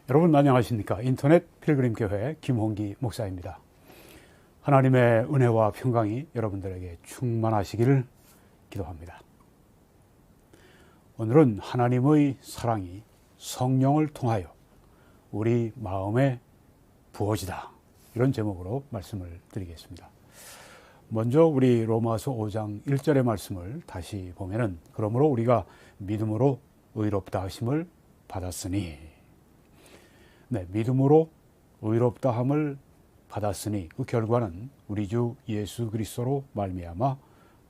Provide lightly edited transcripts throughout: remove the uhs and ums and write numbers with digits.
여러분 안녕하십니까? 인터넷 필그림교회 김홍기 목사입니다. 하나님의 은혜와 평강이 여러분들에게 충만하시기를 기도합니다. 오늘은 하나님의 사랑이 성령을 통하여 우리 마음에 부어지다, 이런 제목으로 말씀을 드리겠습니다. 먼저 우리 로마서 5장 1절의 말씀을 다시 보면은, 그러므로 우리가 믿음으로 의롭다 하심을 받았으니, 믿음으로 의롭다 함을 받았으니 그 결과는 우리 주 예수 그리스도로 말미암아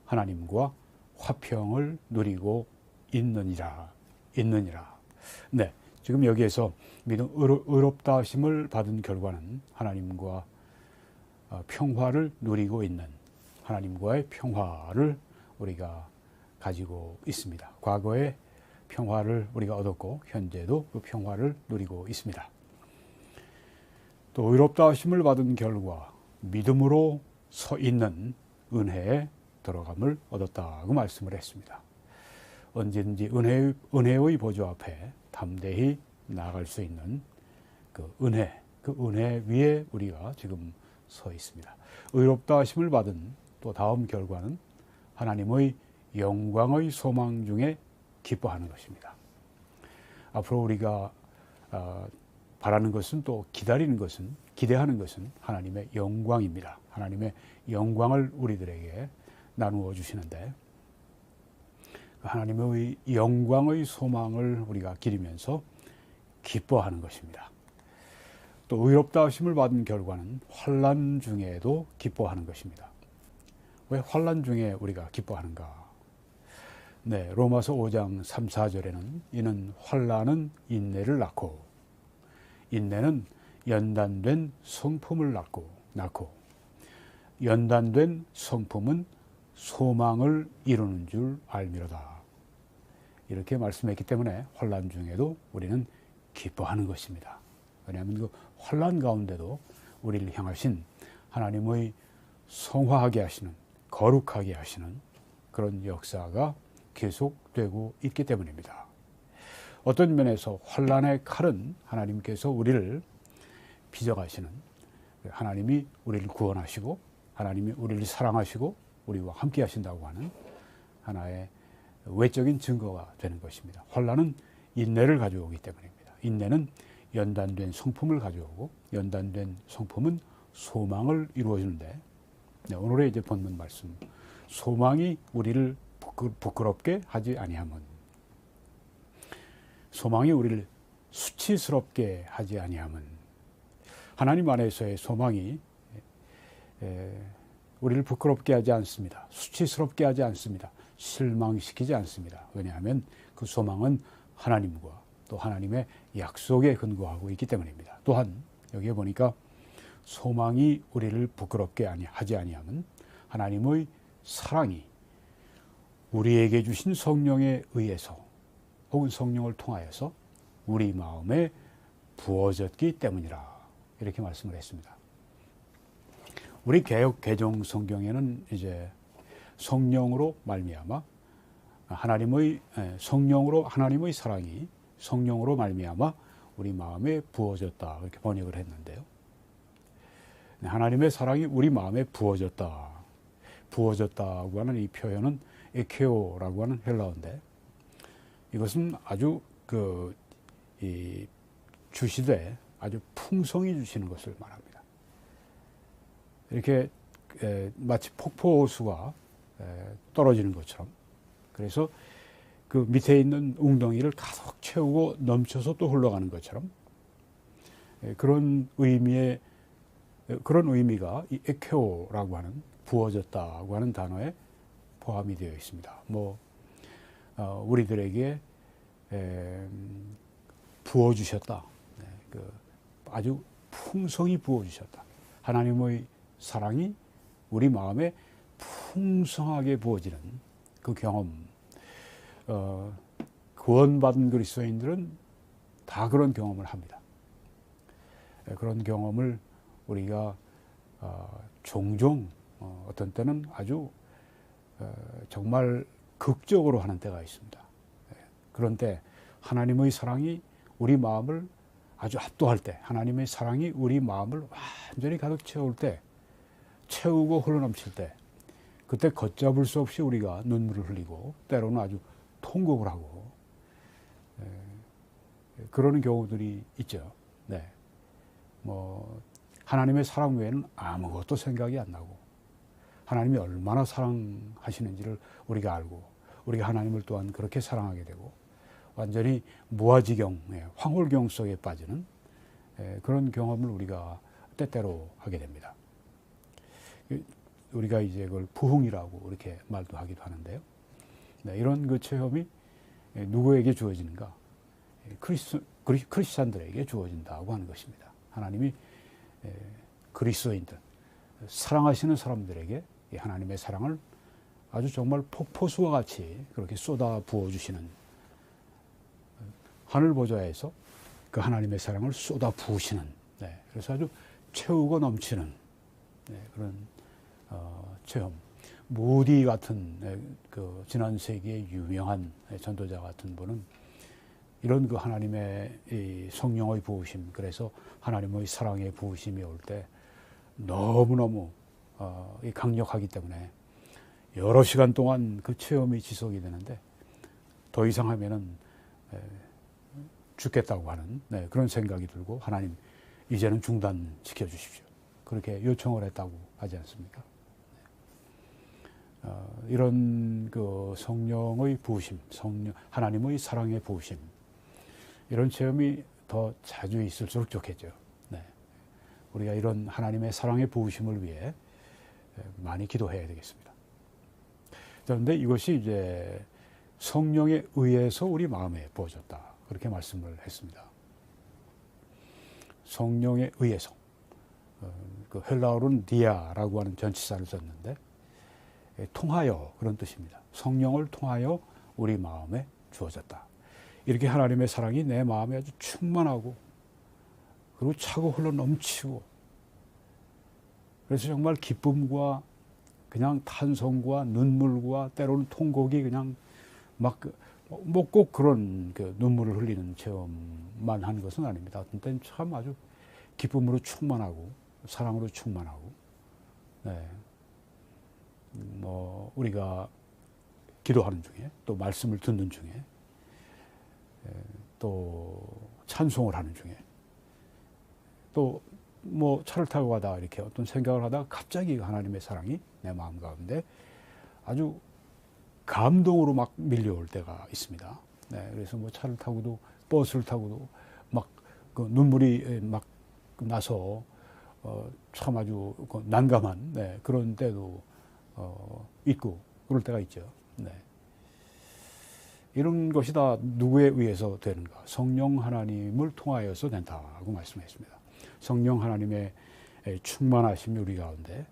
하나님과 화평을 누리고 있느니라. 지금 여기에서 의롭다 하심을 받은 결과는 하나님과 평화를 누리고 있는, 하나님과의 평화를 우리가 가지고 있습니다. 과거에 평화를 우리가 얻었고 현재도 그 평화를 누리고 있습니다. 또 의롭다 하심을 받은 결과 믿음으로 서 있는 은혜에 들어감을 얻었다고 말씀을 했습니다. 언제든지 은혜의 보좌 앞에 담대히 나아갈 수 있는 그 은혜 위에 우리가 지금 서 있습니다. 의롭다 하심을 받은 또 다음 결과는 하나님의 영광의 소망 중에 기뻐하는 것입니다. 앞으로 우리가 바라는 것은, 또 기다리는 것은, 기대하는 것은 하나님의 영광입니다. 하나님의 영광을 우리들에게 나누어 주시는데, 하나님의 영광의 소망을 우리가 기리면서 기뻐하는 것입니다. 또 의롭다 하심을 받은 결과는 환난 중에도 기뻐하는 것입니다. 왜 환난 중에 우리가 기뻐하는가? 로마서 5장 3, 4절에는 이는 환난은 인내를 낳고, 인내는 연단된 성품을 낳고 연단된 성품은 소망을 이루는 줄 알미로다. 이렇게 말씀했기 때문에 환난 중에도 우리는 기뻐하는 것입니다. 왜냐하면 그 환난 가운데도 우리를 향하신 하나님의 성화하게 하시는, 거룩하게 하시는 그런 역사가 계속되고 있기 때문입니다. 어떤 면에서 환난의 칼은 하나님께서 우리를 빚어가시는, 하나님이 우리를 구원하시고 하나님이 우리를 사랑하시고 우리와 함께 하신다고 하는 하나의 외적인 증거가 되는 것입니다. 환난은 인내를 가져오기 때문입니다. 인내는 연단된 성품을 가져오고, 연단된 성품은 소망을 이루어주는데, 오늘의 이제 본문 말씀, 소망이 우리를 부끄럽게 하지 아니함은, 소망이 우리를 수치스럽게 하지 아니함은, 하나님 안에서의 소망이 우리를 부끄럽게 하지 않습니다. 수치스럽게 하지 않습니다. 실망시키지 않습니다. 왜냐하면 그 소망은 하나님과 또 하나님의 약속에 근거하고 있기 때문입니다. 또한 여기에 보니까 소망이 우리를 부끄럽게 하지 아니함은 하나님의 사랑이 우리에게 주신 성령에 의해서 혹은 성령을 통하여서 우리 마음에 부어졌기 때문이라, 이렇게 말씀을 했습니다. 우리 개역 개정 성경에는 이제 성령으로 말미암아 하나님의 사랑이 성령으로 말미암아 우리 마음에 부어졌다, 이렇게 번역을 했는데요. 하나님의 사랑이 우리 마음에 부어졌다고 하는 이 표현은 에케오라고 하는 헬라어인데, 이것은 아주 주시되 아주 풍성히 주시는 것을 말합니다. 이렇게 마치 폭포수가 떨어지는 것처럼, 그래서 그 밑에 있는 웅덩이를 가득 채우고 넘쳐서 또 흘러가는 것처럼, 그런 의미가 이 에케오라고 하는, 부어졌다고 하는 단어에 포함이 되어 있습니다. 우리들에게 부어주셨다. 아주 풍성히 부어주셨다. 하나님의 사랑이 우리 마음에 풍성하게 부어지는 그 경험. 구원받은 그리스도인들은 다 그런 경험을 합니다. 그런 경험을 우리가 종종 어떤 때는 아주 정말 극적으로 하는 때가 있습니다. 그런데 하나님의 사랑이 우리 마음을 아주 압도할 때, 하나님의 사랑이 우리 마음을 완전히 가득 채울 때, 채우고 흘러넘칠 때, 그때 걷잡을 수 없이 우리가 눈물을 흘리고 때로는 아주 통곡을 하고 그러는 경우들이 있죠. 네. 뭐 하나님의 사랑 외에는 아무것도 생각이 안 나고 하나님이 얼마나 사랑하시는지를 우리가 알고 우리가 하나님을 또한 그렇게 사랑하게 되고 완전히 무아지경, 황홀경 속에 빠지는 그런 경험을 우리가 때때로 하게 됩니다. 우리가 이제 그걸 부흥이라고 이렇게 말도 하기도 하는데요. 네, 이런 그 체험이 누구에게 주어지는가? 크리스찬들에게 주어진다고 하는 것입니다. 하나님이 그리스도인들, 사랑하시는 사람들에게 하나님의 사랑을 아주 정말 폭포수와 같이 그렇게 쏟아 부어주시는 하늘 보좌에서 그 하나님의 사랑을 쏟아 부으시는, 그래서 아주 채우고 넘치는 그런 체험. 무디 같은 그 지난 세기의 유명한 전도자 같은 분은 이런 그 하나님의 이 성령의 부으심, 그래서 하나님의 사랑의 부으심이 올 때 너무너무 강력하기 때문에 여러 시간 동안 그 체험이 지속이 되는데 더 이상 하면은 죽겠다고 하는 그런 생각이 들고 하나님 이제는 중단시켜 주십시오. 그렇게 요청을 했다고 하지 않습니까? 이런 그 성령의 부으심, 하나님의 사랑의 부으심, 이런 체험이 더 자주 있을수록 좋겠죠. 우리가 이런 하나님의 사랑의 부으심을 위해 많이 기도해야 되겠습니다. 그런데 이것이 이제 성령에 의해서 우리 마음에 부어졌다, 그렇게 말씀을 했습니다. 성령에 의해서, 그 헬라어로는 디아라고 하는 전치사를 썼는데 통하여, 그런 뜻입니다. 성령을 통하여 우리 마음에 주어졌다. 이렇게 하나님의 사랑이 내 마음에 아주 충만하고 그리고 차고 흘러 넘치고, 그래서 정말 기쁨과 그냥 탄성과 눈물과 때로는 통곡이 그냥 막 뭐 꼭 그런 그 눈물을 흘리는 체험만 하는 것은 아닙니다. 어떤 때는 참 아주 기쁨으로 충만하고 사랑으로 충만하고, 뭐 우리가 기도하는 중에 또 말씀을 듣는 중에 또 찬송을 하는 중에 또 뭐 차를 타고 가다 이렇게 어떤 생각을 하다가 갑자기 하나님의 사랑이 내 마음 가운데 아주 감동으로 막 밀려올 때가 있습니다. 그래서 뭐 차를 타고도 버스를 타고도 막 그 눈물이 막 나서 참 아주 난감한 그런 때도 있고 그럴 때가 있죠. 이런 것이 다 누구에 의해서 되는가? 성령 하나님을 통하여서 된다고 말씀했습니다. 성령 하나님의 충만하심이 우리 가운데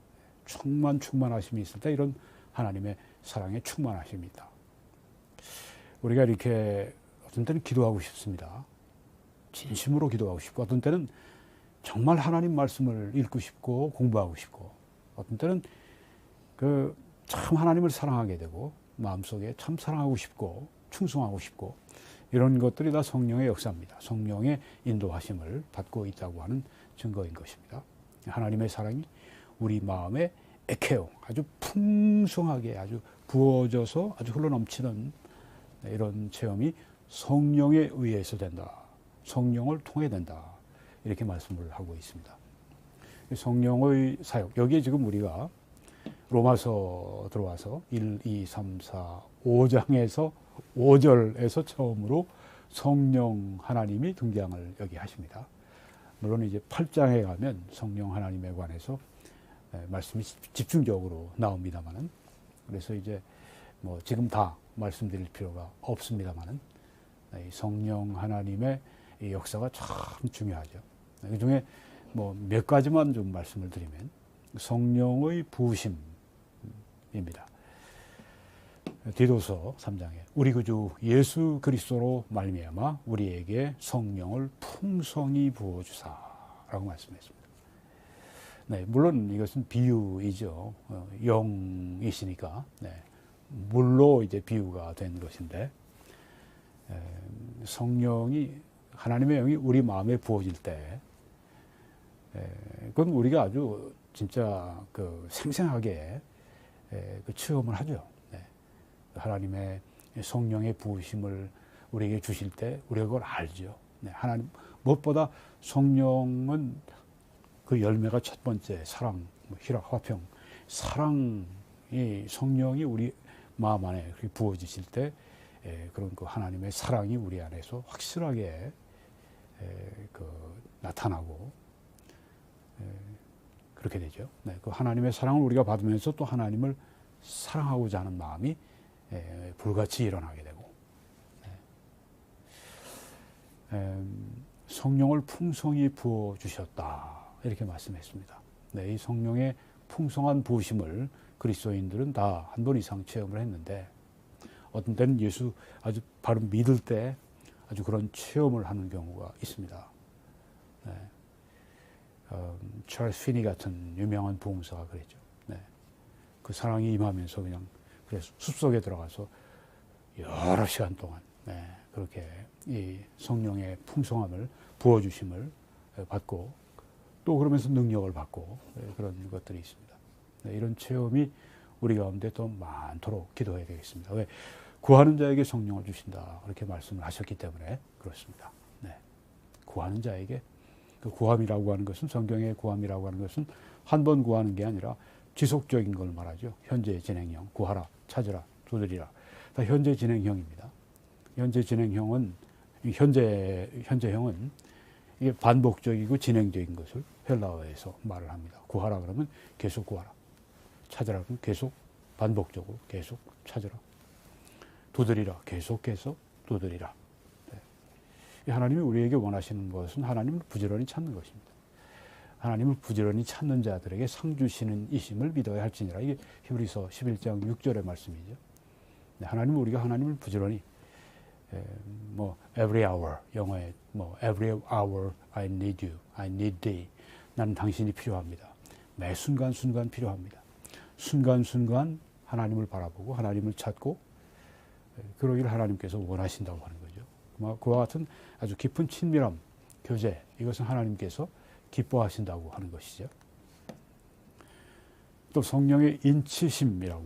충만하심이 있을 때 이런 하나님의 사랑의 충만하심이 있다. 우리가 이렇게 어떤 때는 기도하고 싶습니다. 진심으로 기도하고 싶고, 어떤 때는 정말 하나님 말씀을 읽고 싶고 공부하고 싶고, 어떤 때는 그 참 하나님을 사랑하게 되고 마음속에 참 사랑하고 싶고 충성하고 싶고, 이런 것들이 다 성령의 역사입니다. 성령의 인도하심을 받고 있다고 하는 증거인 것입니다. 하나님의 사랑이 우리 마음에 에케오, 아주 풍성하게 아주 부어져서 아주 흘러넘치는 이런 체험이 성령에 의해서 된다. 성령을 통해 된다. 이렇게 말씀을 하고 있습니다. 성령의 사역, 여기에 지금 우리가 로마서 들어와서 1, 2, 3, 4, 5장에서 5절에서 처음으로 성령 하나님이 등장을 여기 하십니다. 물론 이제 8장에 가면 성령 하나님에 관해서 말씀이 집중적으로 나옵니다만은, 그래서 이제 뭐 지금 다 말씀드릴 필요가 없습니다만은, 성령 하나님의 이 역사가 참 중요하죠. 그 중에 뭐 몇 가지만 좀 말씀을 드리면, 성령의 부으심입니다. 디도서 3장에 우리 구주 예수 그리스도로 말미암아 우리에게 성령을 풍성히 부어주사라고 말씀했습니다. 물론 이것은 비유이죠. 영이시니까 물로 이제 비유가 된 것인데, 성령이 하나님의 영이 우리 마음에 부어질 때 그건 우리가 아주 진짜 그 생생하게 그 체험을 하죠. 네. 하나님의 성령의 부으심을 우리에게 주실 때 우리가 그걸 알죠. 네. 하나님 무엇보다 성령은 그 열매가 첫 번째 사랑, 희락, 화평, 사랑이 성령이 우리 마음 안에 부어지실 때 그런 그 하나님의 사랑이 우리 안에서 확실하게 그 나타나고 그렇게 되죠. 네, 그 하나님의 사랑을 우리가 받으면서 또 하나님을 사랑하고자 하는 마음이 불같이 일어나게 되고 성령을 풍성히 부어 주셨다 이렇게 말씀했습니다. 네, 이 성령의 풍성한 부으심을 그리스도인들은 다 한 번 이상 체험을 했는데 어떤 때는 예수 아주 바로 믿을 때 아주 그런 체험을 하는 경우가 있습니다. 네. 찰스 피니 같은 유명한 부흥사가 그랬죠. 네. 그 사랑이 임하면서 그냥 그래서 숲속에 들어가서 여러 시간 동안 그렇게 이 성령의 풍성함을 부어주심을 받고 또 그러면서 능력을 받고 그런 것들이 있습니다. 이런 체험이 우리 가운데 더 많도록 기도해야 되겠습니다. 왜? 구하는 자에게 성령을 주신다 그렇게 말씀을 하셨기 때문에 그렇습니다. 네. 구하는 자에게 그 구함이라고 하는 것은 성경의 구함이라고 하는 것은 한 번 구하는 게 아니라 지속적인 걸 말하죠. 현재 진행형, 구하라, 찾으라, 두드리라. 다 현재 진행형입니다. 현재 진행형은 현재형은 이게 반복적이고 진행적인 것을 헬라어에서 말을 합니다. 구하라 그러면 계속 구하라. 찾으라 그러면 계속 반복적으로 계속 찾으라. 두드리라 계속해서 두드리라. 네. 하나님이 우리에게 원하시는 것은 하나님을 부지런히 찾는 것입니다. 하나님을 부지런히 찾는 자들에게 상 주시는 이심을 믿어야 할지니라. 이게 히브리서 11장 6절의 말씀이죠. 네. 하나님은 우리가 하나님을 부지런히 every hour 영어에 every hour I need you, I need thee. 나는 당신이 필요합니다. 매 순간 필요합니다. 순간 하나님을 바라보고 하나님을 찾고 그러기를 하나님께서 원하신다고 하는 거죠. 그와 같은 아주 깊은 친밀함, 교제 이것은 하나님께서 기뻐하신다고 하는 것이죠. 또 성령의 인치심이라고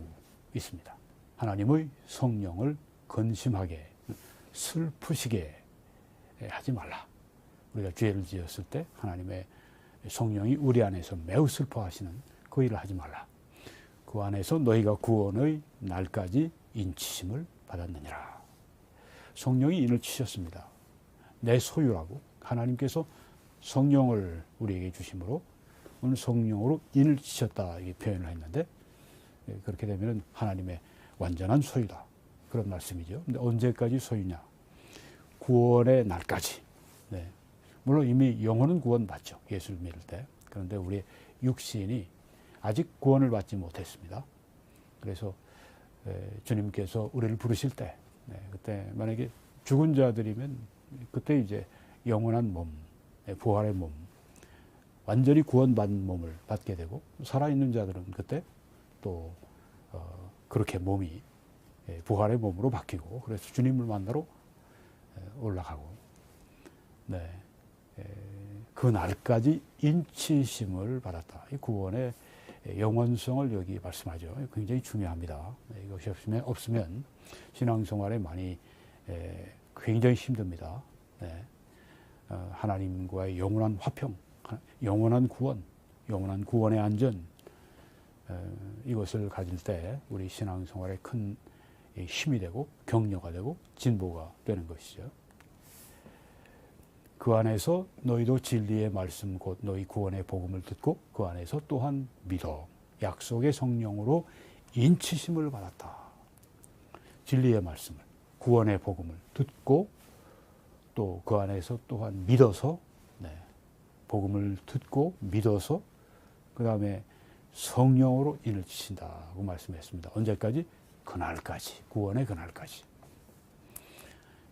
있습니다. 하나님의 성령을 근심하게 슬프시게 하지 말라. 우리가 죄를 지었을 때 하나님의 성령이 우리 안에서 매우 슬퍼하시는 그 일을 하지 말라. 그 안에서 너희가 구원의 날까지 인치심을 받았느니라. 성령이 인을 치셨습니다. 내 소유라고 하나님께서 성령을 우리에게 주심으로 오늘 성령으로 인을 치셨다 이렇게 표현을 했는데 그렇게 되면 하나님의 완전한 소유다. 그런 말씀이죠. 근데 언제까지 소유냐? 구원의 날까지. 네. 물론 이미 영혼은 구원받죠. 예수를 믿을 때. 그런데 우리 육신이 아직 구원을 받지 못했습니다. 그래서 주님께서 우리를 부르실 때 그때 만약에 죽은 자들이면 그때 이제 영원한 몸, 부활의 몸, 완전히 구원받은 몸을 받게 되고 살아있는 자들은 그때 또 그렇게 몸이 부활의 몸으로 바뀌고 그래서 주님을 만나러 올라가고 그 날까지 인치심을 받았다. 이 구원의 영원성을 여기 말씀하죠. 굉장히 중요합니다. 이것이 없으면 신앙생활에 많이 굉장히 힘듭니다. 하나님과의 영원한 화평, 영원한 구원, 영원한 구원의 안전 이것을 가질 때 우리 신앙생활에 큰 힘이 되고 격려가 되고 진보가 되는 것이죠. 그 안에서 너희도 진리의 말씀 곧 너희 구원의 복음을 듣고 그 안에서 또한 믿어 약속의 성령으로 인치심을 받았다. 진리의 말씀을 구원의 복음을 듣고 또 그 안에서 또한 믿어서 복음을 듣고 믿어서 그 다음에 성령으로 인을 치신다고 말씀했습니다. 언제까지? 그날까지, 구원의 그날까지.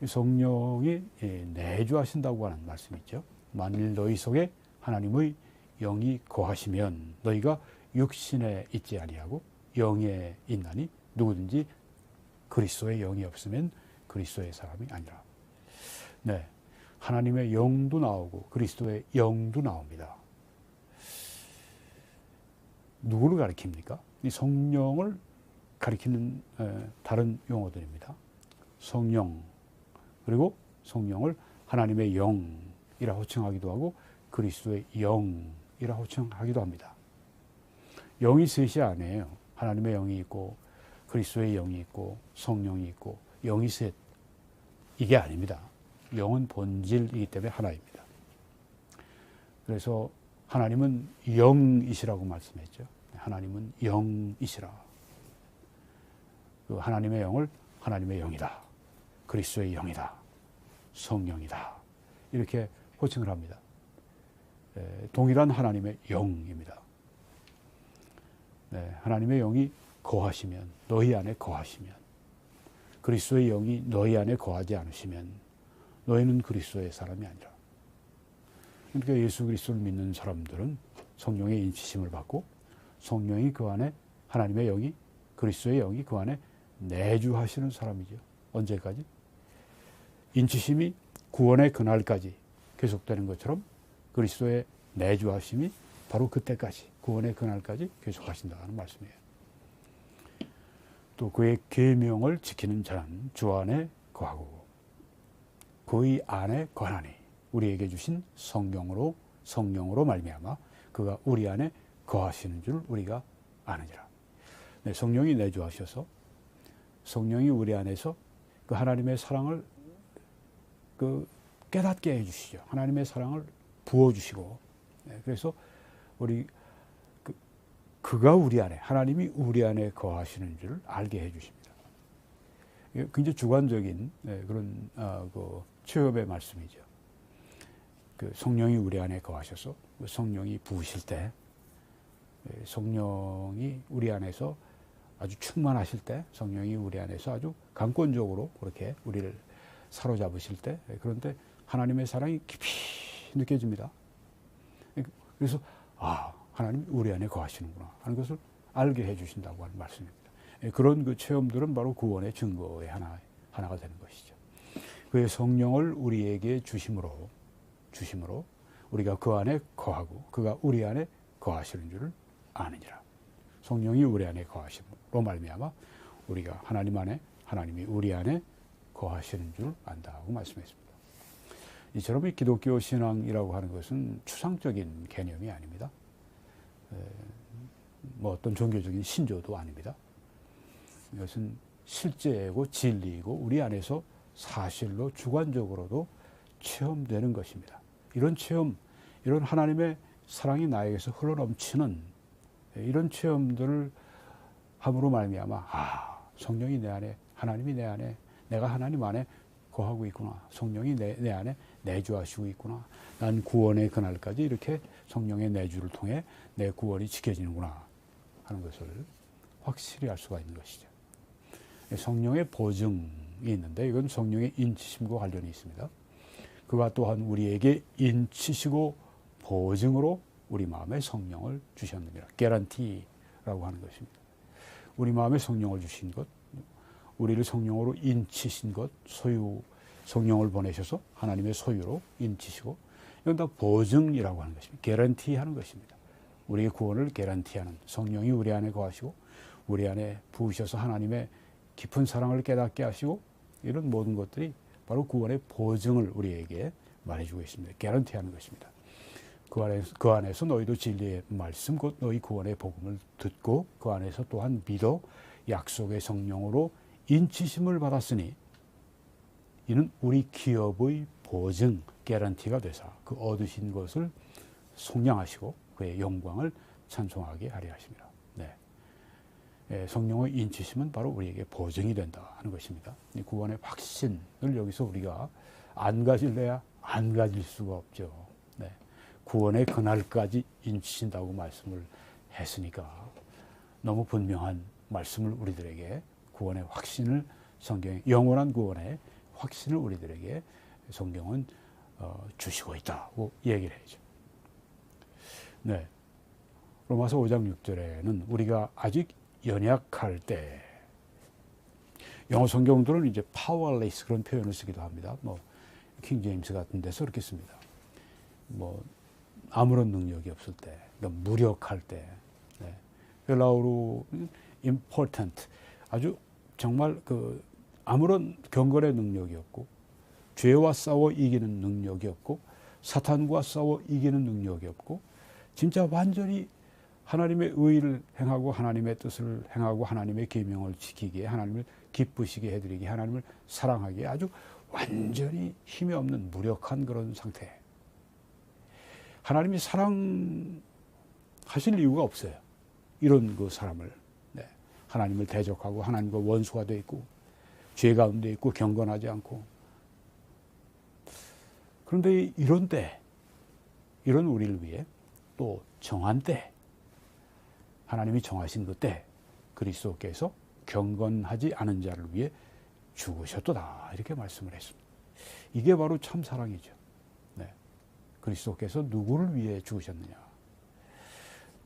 성령이 내주하신다고 하는 말씀이죠. 만일 너희 속에 하나님의 영이 거하시면 너희가 육신에 있지 아니하고 영에 있나니 누구든지 그리스도의 영이 없으면 그리스도의 사람이 아니라. 네, 하나님의 영도 나오고 그리스도의 영도 나옵니다. 누구를 가리킵니까? 이 성령을 가리키는 다른 용어들입니다. 성령, 그리고 성령을 하나님의 영이라 호칭하기도 하고 그리스도의 영이라 호칭하기도 합니다. 영이 셋이 아니에요. 하나님의 영이 있고 그리스도의 영이 있고 성령이 있고 영이 셋, 이게 아닙니다. 영은 본질이기 때문에 하나입니다. 그래서 하나님은 영이시라고 말씀했죠. 하나님은 영이시라. 그 하나님의 영을 하나님의 영이다, 그리스도의 영이다, 성령이다, 이렇게 호칭을 합니다. 동일한 하나님의 영입니다. 하나님의 영이 거하시면, 너희 안에 거하시면, 그리스도의 영이 너희 안에 거하지 않으시면 너희는 그리스도의 사람이 아니라. 그러니까 예수 그리스도를 믿는 사람들은 성령의 인치심을 받고 성령이 그 안에, 하나님의 영이, 그리스도의 영이 그 안에 내주하시는 사람이죠. 언제까지? 인치심이 구원의 그날까지 계속되는 것처럼 그리스도의 내주하심이 바로 그때까지, 구원의 그날까지 계속하신다는 말씀이에요. 또 그의 계명을 지키는 자는 주 안에 거하고 그의 안에 거하니 우리에게 주신 성령으로 말미암아 그가 우리 안에 거하시는 줄 우리가 아느니라. 네, 성령이 내주하셔서 성령이 우리 안에서 그 하나님의 사랑을 그 깨닫게 해주시죠. 하나님의 사랑을 부어주시고, 그래서 우리 그가 우리 안에, 하나님이 우리 안에 거하시는 줄 알게 해주십니다. 굉장히 주관적인 그런 그 체험의 말씀이죠. 그 성령이 우리 안에 거하셔서 그 성령이 부으실 때, 성령이 우리 안에서 아주 충만하실 때, 성령이 우리 안에서 아주 강권적으로 그렇게 우리를 사로잡으실 때, 그런데 하나님의 사랑이 깊이 느껴집니다. 그래서 하나님이 우리 안에 거하시는구나 하는 것을 알게 해주신다고 하는 말씀입니다. 그런 그 체험들은 바로 구원의 증거의 하나가 되는 것이죠. 그의 성령을 우리에게 주심으로 우리가 그 안에 거하고 그가 우리 안에 거하시는 줄을 아느니라. 성령이 우리 안에 거하심으로 말미암아 우리가 하나님 안에, 하나님이 우리 안에 거하시는 줄 안다고 말씀했습니다. 이처럼 이 기독교 신앙이라고 하는 것은 추상적인 개념이 아닙니다. 뭐 어떤 종교적인 신조도 아닙니다. 이것은 실제고 진리이고 우리 안에서 사실로 주관적으로도 체험되는 것입니다. 이런 체험, 이런 하나님의 사랑이 나에게서 흘러넘치는 이런 체험들을 함으로 말미암아 성령이 내 안에, 하나님이 내 안에, 내가 하나님 안에 거하고 있구나, 성령이 내 안에 내주하시고 있구나, 난 구원의 그날까지 이렇게 성령의 내주를 통해 내 구원이 지켜지는구나 하는 것을 확실히 알 수가 있는 것이죠. 성령의 보증이 있는데 이건 성령의 인치심과 관련이 있습니다. 그가 또한 우리에게 인치시고 보증으로 우리 마음에 성령을 주셨느니라. 개런티라고 하는 것입니다. 우리 마음에 성령을 주신 것, 우리를 성령으로 인치신 것, 소유, 성령을 보내셔서 하나님의 소유로 인치시고, 이건 다 보증이라고 하는 것입니다. 개런티 하는 것입니다. 우리의 구원을 개런티하는, 성령이 우리 안에 거하시고 우리 안에 부으셔서 하나님의 깊은 사랑을 깨닫게 하시고, 이런 모든 것들이 바로 구원의 보증을 우리에게 말해주고 있습니다. 개런티하는 것입니다. 그 안에서 너희도 진리의 말씀, 곧 너희 구원의 복음을 듣고 그 안에서 또한 믿어 약속의 성령으로 인치심을 받았으니 이는 우리 기업의 보증, 개런티가 되사 그 얻으신 것을 속량하시고 그의 영광을 찬송하게 하려 하십니다. 성령의 인치심은 바로 우리에게 보증이 된다 하는 것입니다. 이 구원의 확신을 여기서 우리가 안 가질래야 안 가질 수가 없죠. 구원의 그날까지 인치신다고 말씀을 했으니까 너무 분명한 말씀을 우리들에게, 구원의 확신을, 성경의 영원한 구원의 확신을 우리들에게 성경은 주시고 있다고 얘기를 해야죠. 로마서 5장 6절에는 우리가 아직 연약할 때, 영어 성경들은 이제 powerless 그런 표현을 쓰기도 합니다. 킹 제임스 같은 데서 그렇게 씁니다. 뭐 아무런 능력이 없을 때, 그러니까 무력할 때, 네. 헬라어로 important, 아주 정말 그 아무런 경건의 능력이 없고, 죄와 싸워 이기는 능력이 없고, 사탄과 싸워 이기는 능력이 없고, 진짜 완전히 하나님의 의를 행하고 하나님의 뜻을 행하고 하나님의 계명을 지키기에, 하나님을 기쁘시게 해드리기에, 하나님을 사랑하기에 아주 완전히 힘이 없는 무력한 그런 상태. 하나님이 사랑하실 이유가 없어요. 이런 그 사람을. 네. 하나님을 대적하고 하나님과 원수가 되어 있고 죄 가운데 있고 경건하지 않고. 그런데 이런 때, 이런 우리를 위해 또 정한 때, 하나님이 정하신 그 때 그리스도께서 경건하지 않은 자를 위해 죽으셨도다, 이렇게 말씀을 했습니다. 이게 바로 참 사랑이죠. 네. 그리스도께서 누구를 위해 죽으셨느냐.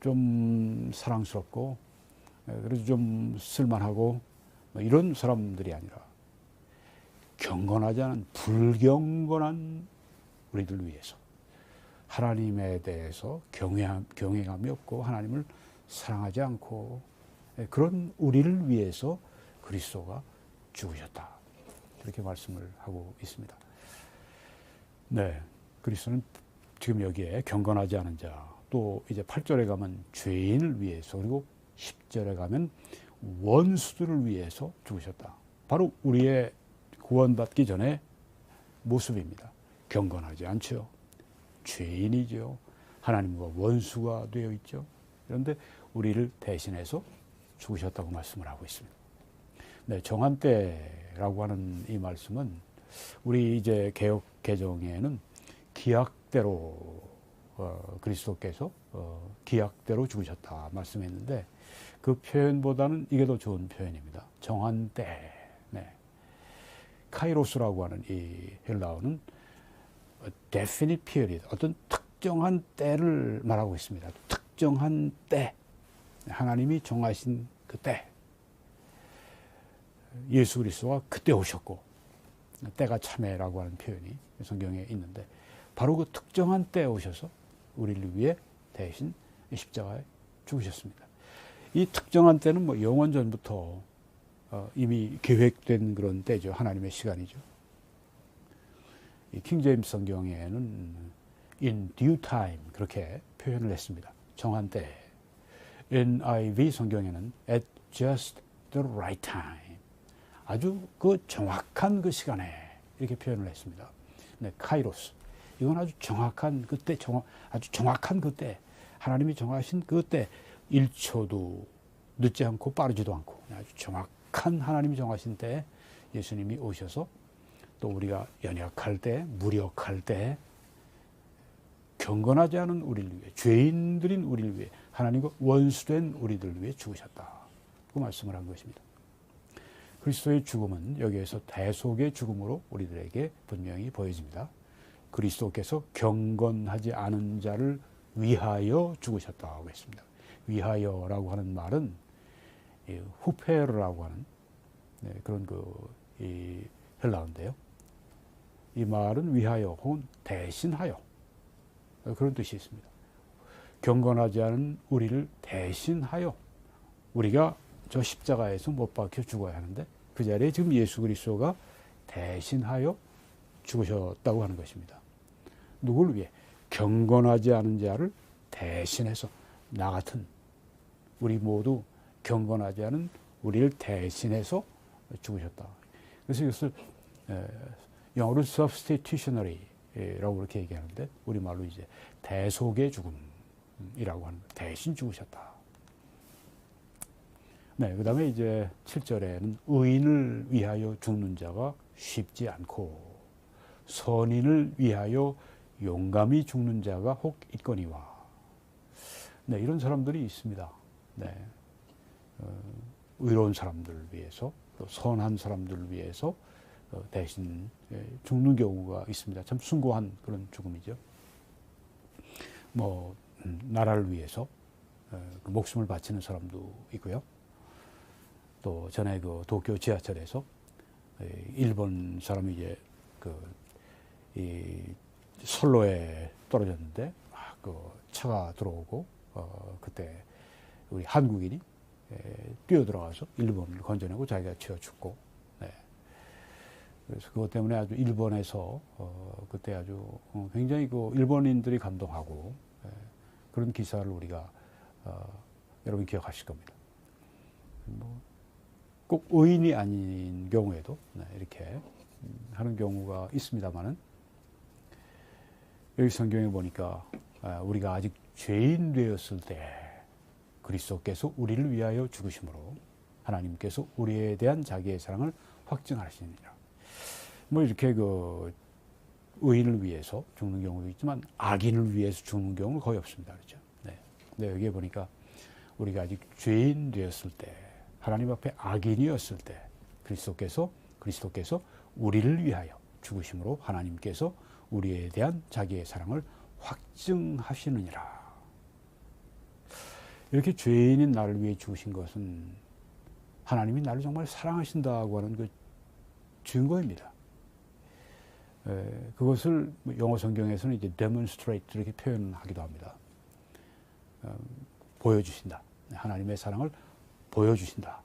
좀 사랑스럽고 그래도 좀 쓸만하고 이런 사람들이 아니라 경건하지 않은 불경건한 우리들 위해서, 하나님에 대해서 경외감이 없고 하나님을 사랑하지 않고 그런 우리를 위해서 그리스도가 죽으셨다, 그렇게 말씀을 하고 있습니다. 네, 그리스도는 지금 여기에 경건하지 않은 자, 또 이제 8절에 가면 죄인을 위해서, 그리고 10절에 가면 원수들을 위해서 죽으셨다. 바로 우리의 구원받기 전의 모습입니다. 경건하지 않죠. 죄인이죠. 하나님과 원수가 되어 있죠. 그런데 우리를 대신해서 죽으셨다고 말씀을 하고 있습니다. 네, 정한 때라고 하는 이 말씀은 우리 이제 개역 개정에는 기약대로 그리스도께서 기약대로 죽으셨다 말씀했는데, 그 표현보다는 이게 더 좋은 표현입니다. 정한 때. 네. 카이로스라고 하는 이 헬라어는 definite period, 어떤 특정한 때를 말하고 있습니다. 특정한 때, 하나님이 정하신 그 때, 예수 그리스도가 그때 오셨고, 때가 참회라고 하는 표현이 성경에 있는데, 바로 그 특정한 때에 오셔서 우리를 위해 대신 십자가에 죽으셨습니다. 이 특정한 때는 뭐 영원 전부터 이미 계획된 그런 때죠. 하나님의 시간이죠. 이 킹 제임스 성경에는 in due time 그렇게 표현을 했습니다. 정한 때. NIV 성경에는 at just the right time, 아주 그 정확한 그 시간에, 이렇게 표현을 했습니다. 네, 카이로스. 이건 아주 정확한 그때, 아주 정확한 그때, 하나님이 정하신 그때, 1초도 늦지 않고 빠르지도 않고 아주 정확한 하나님이 정하신 때에 예수님이 오셔서 또 우리가 연약할 때, 무력할 때, 경건하지 않은 우리를 위해, 죄인들인 우리를 위해, 하나님과 원수된 우리들을 위해 죽으셨다, 그 말씀을 한 것입니다. 그리스도의 죽음은 여기에서 대속의 죽음으로 우리들에게 분명히 보여집니다. 그리스도께서 경건하지 않은 자를 위하여 죽으셨다고 했습니다. 위하여라고 하는 말은 후페르라고 하는 그런 이 헬라어인데요. 이 말은 위하여 혹은 대신하여, 그런 뜻이 있습니다. 경건하지 않은 우리를 대신하여, 우리가 저 십자가에서 못 박혀 죽어야 하는데 그 자리에 지금 예수 그리스도가 대신하여 죽으셨다고 하는 것입니다. 누구를 위해? 경건하지 않은 자를 대신해서, 나 같은 우리 모두 경건하지 않은 우리를 대신해서 죽으셨다. 그래서 이것을 영어로 substitutionary라고 그렇게 얘기하는데, 우리말로 이제 대속의 죽음이라고 하는, 대신 죽으셨다. 네, 그 다음에 이제 7절에는 의인을 위하여 죽는 자가 쉽지 않고 선인을 위하여 용감히 죽는 자가 혹 있거니와. 네, 이런 사람들이 있습니다. 네, 의로운 사람들을 위해서, 또 선한 사람들을 위해서 대신 죽는 경우가 있습니다. 참 숭고한 그런 죽음이죠. 뭐 나라를 위해서 그 목숨을 바치는 사람도 있고요. 또 전에 그 도쿄 지하철에서 일본 사람이 이제 그 이 선로에 떨어졌는데 그 차가 들어오고 그때 우리 한국인이 뛰어들어가서 일본을 건져내고 자기가 치어 죽고, 네. 그래서 그것 때문에 아주 일본에서 그때 아주 굉장히 그 일본인들이 감동하고, 그런 기사를 우리가 여러분 기억하실 겁니다. 꼭 의인이 아닌 경우에도 이렇게 하는 경우가 있습니다만은, 여기 성경에 보니까 우리가 아직 죄인 되었을 때 그리스도께서 우리를 위하여 죽으심으로 하나님께서 우리에 대한 자기의 사랑을 확증하시느니라. 뭐 이렇게 그 의인을 위해서 죽는 경우도 있지만 악인을 위해서 죽는 경우는 거의 없습니다. 그렇죠? 네. 근데 여기에 보니까 우리가 아직 죄인 되었을 때, 하나님 앞에 악인이었을 때 그리스도께서 우리를 위하여 죽으심으로 하나님께서 우리에 대한 자기의 사랑을 확증하시느니라. 이렇게 죄인인 나를 위해 죽으신 것은 하나님이 나를 정말 사랑하신다고 하는 그 증거입니다. 그것을 영어 성경에서는 이제 demonstrate 이렇게 표현하기도 합니다. 보여주신다. 하나님의 사랑을 보여주신다.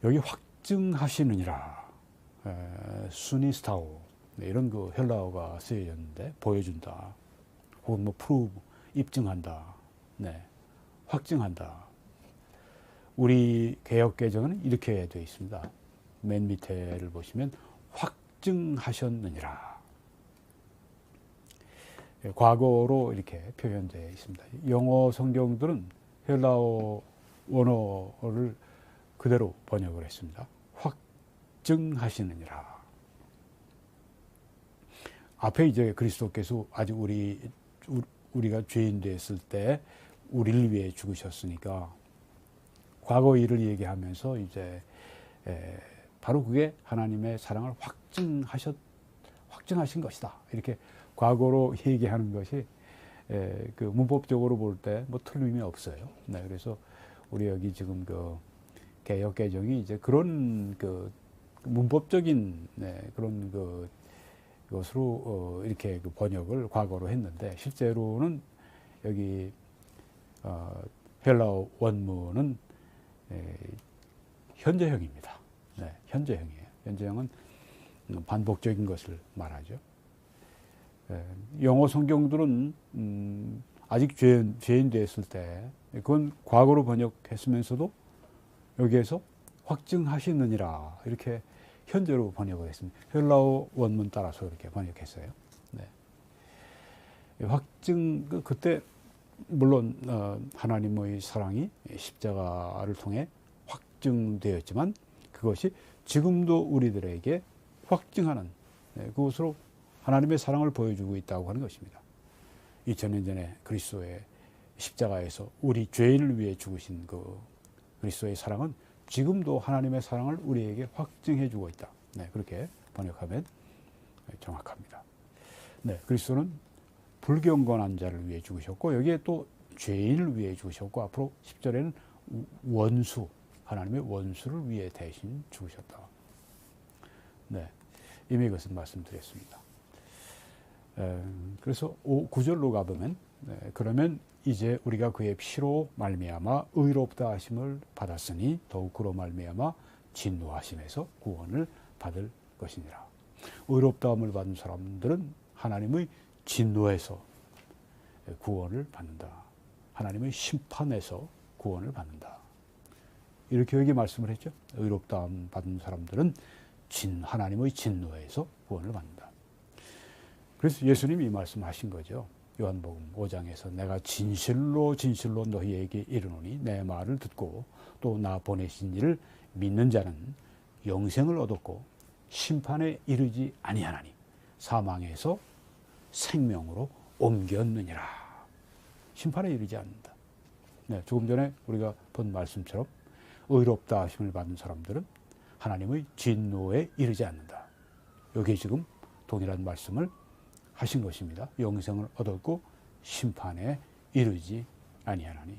여기 확증하시느니라. 수니스타오 이런 그 헬라어가 쓰여졌는데, 보여준다. 혹은 뭐 prove, 입증한다. 네. 확증한다. 우리 개역개정은 이렇게 되어 있습니다. 맨 밑에를 보시면 확증하셨느니라. 과거로 이렇게 표현되어 있습니다. 영어 성경들은 헬라어 원어를 그대로 번역을 했습니다. 확증하시느니라. 앞에 이제 그리스도께서 아직 우리가 죄인 됐을 때 우리를 위해 죽으셨으니까 과거 일을 얘기하면서 이제 바로 그게 하나님의 사랑을 확증하신 것이다. 이렇게 과거로 얘기하는 것이 그 문법적으로 볼 때 뭐 틀림이 없어요. 네, 그래서 우리 여기 지금 그 개역 개정이 이제 그런 그 문법적인 그런 것으로 이렇게 그 번역을 과거로 했는데, 실제로는 여기 헬라어 원문은 현재형입니다. 네, 현재형이에요. 현재형은 반복적인 것을 말하죠. 영어 성경들은 아직 죄인 됐을 때, 그건 과거로 번역했으면서도 여기에서 확증하시느니라 이렇게 현재로 번역을 했습니다. 헬라어 원문 따라서 이렇게 번역했어요. 네. 그때 물론 하나님의 사랑이 십자가를 통해 확증되었지만 그것이 지금도 우리들에게 확증하는 그것으로 하나님의 사랑을 보여주고 있다고 하는 것입니다. 2000년 전에 그리스도의 십자가에서 우리 죄인을 위해 죽으신 그 그리스도의 사랑은 지금도 하나님의 사랑을 우리에게 확증해 주고 있다. 네, 그렇게 번역하면 정확합니다. 네, 그리스도는 불경건한 자를 위해 죽으셨고, 여기에 또 죄인을 위해 죽으셨고, 앞으로 10절에는 원수, 하나님의 원수를 위해 대신 죽으셨다. 네, 이미 그것은 말씀드렸습니다. 그래서 9절로 가보면, 그러면 이제 우리가 그의 피로 말미암아 의롭다 하심을 받았으니 더욱 그로 말미암아 진노하심에서 구원을 받을 것이니라. 의롭다함을 받은 사람들은 하나님의 진노에서 구원을 받는다. 하나님의 심판에서 구원을 받는다. 이렇게 여기 말씀을 했죠. 의롭다함 받은 사람들은 하나님의 진노에서 구원을 받는다. 그래서 예수님이 이 말씀하신 거죠. 요한복음 5장에서 내가 진실로 너희에게 이르노니 내 말을 듣고 또 나 보내신 이를 믿는 자는 영생을 얻었고 심판에 이르지 아니하나니 사망에서 생명으로 옮겼느니라. 심판에 이르지 않는다. 네, 조금 전에 우리가 본 말씀처럼 의롭다 하심을 받은 사람들은 하나님의 진노에 이르지 않는다. 여기에 지금 동일한 말씀을 하신 것입니다. 영생을 얻었고 심판에 이르지 아니하나니.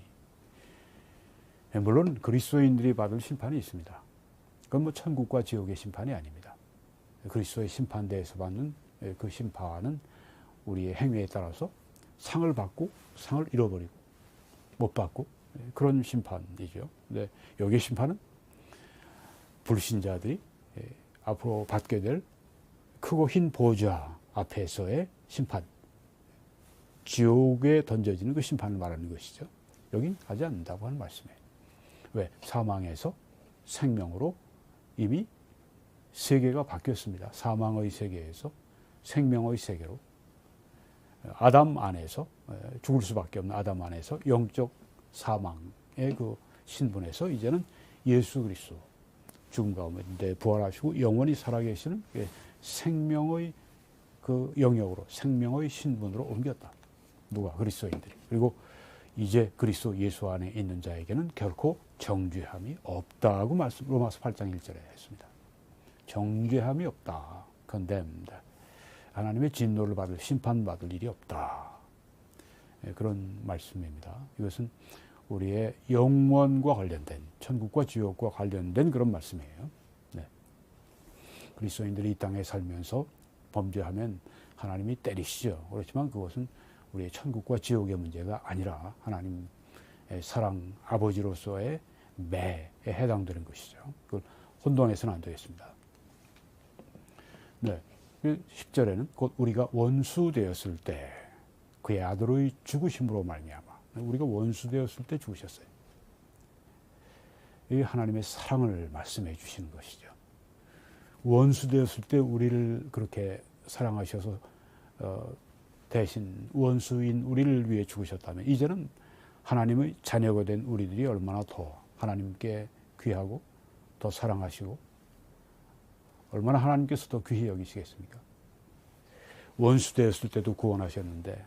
물론 그리스도인들이 받을 심판이 있습니다. 그건 뭐 천국과 지옥의 심판이 아닙니다. 그리스도의 심판대에서 받는 그 심판은 우리의 행위에 따라서 상을 받고 상을 잃어버리고 못 받고 그런 심판이죠. 근데 여기의 심판은 불신자들이 앞으로 받게 될 크고 흰 보좌 앞에서의 심판, 지옥에 던져지는 그 심판을 말하는 것이죠. 여긴 가지 않는다고 하는 말씀이에요. 왜? 사망에서 생명으로 이미 세계가 바뀌었습니다. 사망의 세계에서 생명의 세계로 아담 안에서 죽을 수밖에 없는 아담 안에서 영적 사망의 그 신분에서 이제는 예수 그리스도 죽음 가운데 부활하시고 영원히 살아계시는 생명의 그 영역으로 생명의 신분으로 옮겼다. 누가? 그리스도인들이. 그리고 이제 그리스도 예수 안에 있는 자에게는 결코 정죄함이 없다고 말씀 로마서 8장 1절에 했습니다. 정죄함이 없다. condemned. 하나님의 진노를 받을 심판받을 일이 없다. 그런 말씀입니다. 이것은 우리의 영원과 관련된 천국과 지옥과 관련된 그런 말씀이에요. 네. 그리스도인들이 이 땅에 살면서 범죄하면 하나님이 때리시죠. 그렇지만 그것은 우리의 천국과 지옥의 문제가 아니라 하나님의 사랑 아버지로서의 매에 해당되는 것이죠. 그걸 혼동해서는 안 되겠습니다. 네. 10절에는 곧 우리가 원수 되었을 때 그의 아들의 죽으심으로 말미암아 우리가 원수 되었을 때 죽으셨어요. 이 하나님의 사랑을 말씀해 주시는 것이죠. 원수 되었을 때 우리를 그렇게 사랑하셔서 대신 원수인 우리를 위해 죽으셨다면 이제는 하나님의 자녀가 된 우리들이 얼마나 더 하나님께 귀하고 더 사랑하시고 얼마나 하나님께서 더 귀히 여기시겠습니까? 원수 되었을 때도 구원하셨는데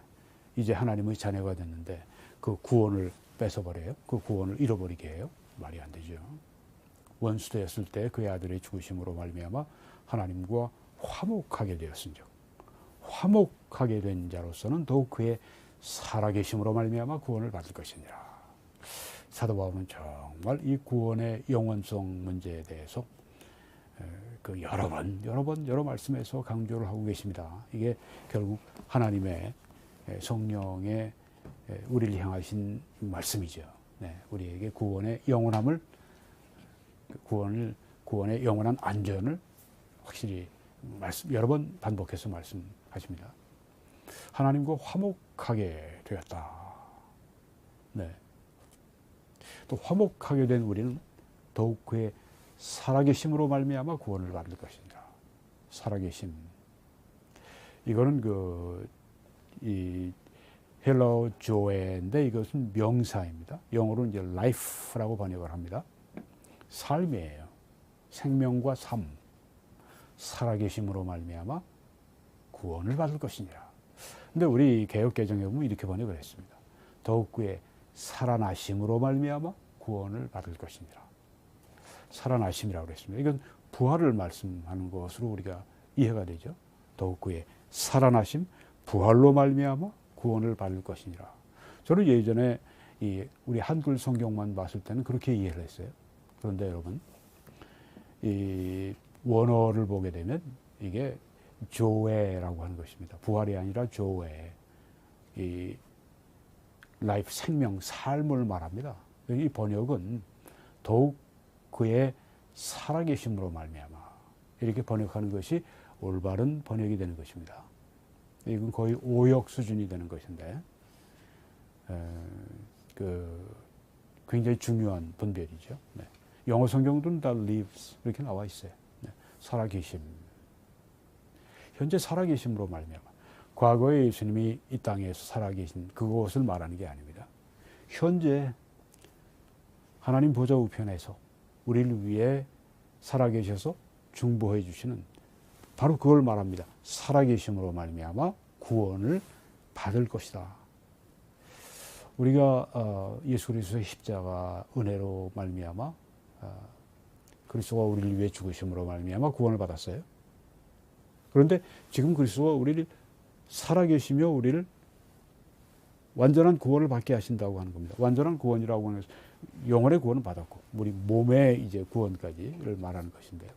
이제 하나님의 자녀가 됐는데 그 구원을 뺏어버려요? 그 구원을 잃어버리게 해요? 말이 안 되죠. 원수 되었을 때 그의 아들의 죽으심으로 말미암아 하나님과 화목하게 되었은즉 화목하게 된 자로서는 더욱 그의 살아계심으로 말미암아 구원을 받을 것이니라. 사도 바울은 정말 이 구원의 영원성 문제에 대해서 그 여러 말씀에서 강조를 하고 계십니다. 이게 결국 하나님의 성령의 우리를 향하신 말씀이죠. 네, 우리에게 구원의 영원함을 구원의 영원한 안전을 확실히 여러 번 반복해서 말씀하십니다. 하나님과 화목하게 되었다. 네. 또 화목하게 된 우리는 더욱 그의 살아계심으로 말미암아 구원을 받을 것입니다. 살아계심. 이거는 이 헬라어 조에인데 이것은 명사입니다. 영어로는 이제 life라고 번역을 합니다. 삶이에요. 생명과 삶. 살아계심으로 말미암아 구원을 받을 것이니라. 근데 우리 개역 개정에 보면 이렇게 번역을 했습니다. 더욱 그의 살아나심으로 말미암아 구원을 받을 것이니라. 살아나심이라고 그랬습니다. 이건 부활을 말씀하는 것으로 우리가 이해가 되죠. 더욱 그의 살아나심, 부활로 말미암아 구원을 받을 것이니라. 저는 예전에 우리 한글 성경만 봤을 때는 그렇게 이해를 했어요. 그런데 여러분, 이 원어를 보게 되면 이게 조회라고 하는 것입니다. 부활이 아니라 조회. 이 라이프, 생명, 삶을 말합니다. 이 번역은 더욱 그의 살아계심으로 말미암아 이렇게 번역하는 것이 올바른 번역이 되는 것입니다. 이건 거의 오역 수준이 되는 것인데 굉장히 중요한 분별이죠. 네. 영어 성경도 다 lives 이렇게 나와 있어요. 네. 살아계심. 현재 살아계심으로 말미암아. 과거에 예수님이 이 땅에서 살아계신 그것을 말하는 게 아닙니다. 현재 하나님 보좌 우편에서 우리를 위해 살아계셔서 중보해 주시는 바로 그걸 말합니다. 살아계심으로 말미암아 구원을 받을 것이다. 우리가 예수 그리스도의 십자가 은혜로 말미암아 그리스도가 우리를 위해 죽으심으로 말미암아 구원을 받았어요. 그런데 지금 그리스도가 우리를 살아계시며 우리를 완전한 구원을 받게 하신다고 하는 겁니다. 완전한 구원이라고 하는 것은 영혼의 구원은 받았고 우리 몸의 이제 구원까지를 말하는 것인데요.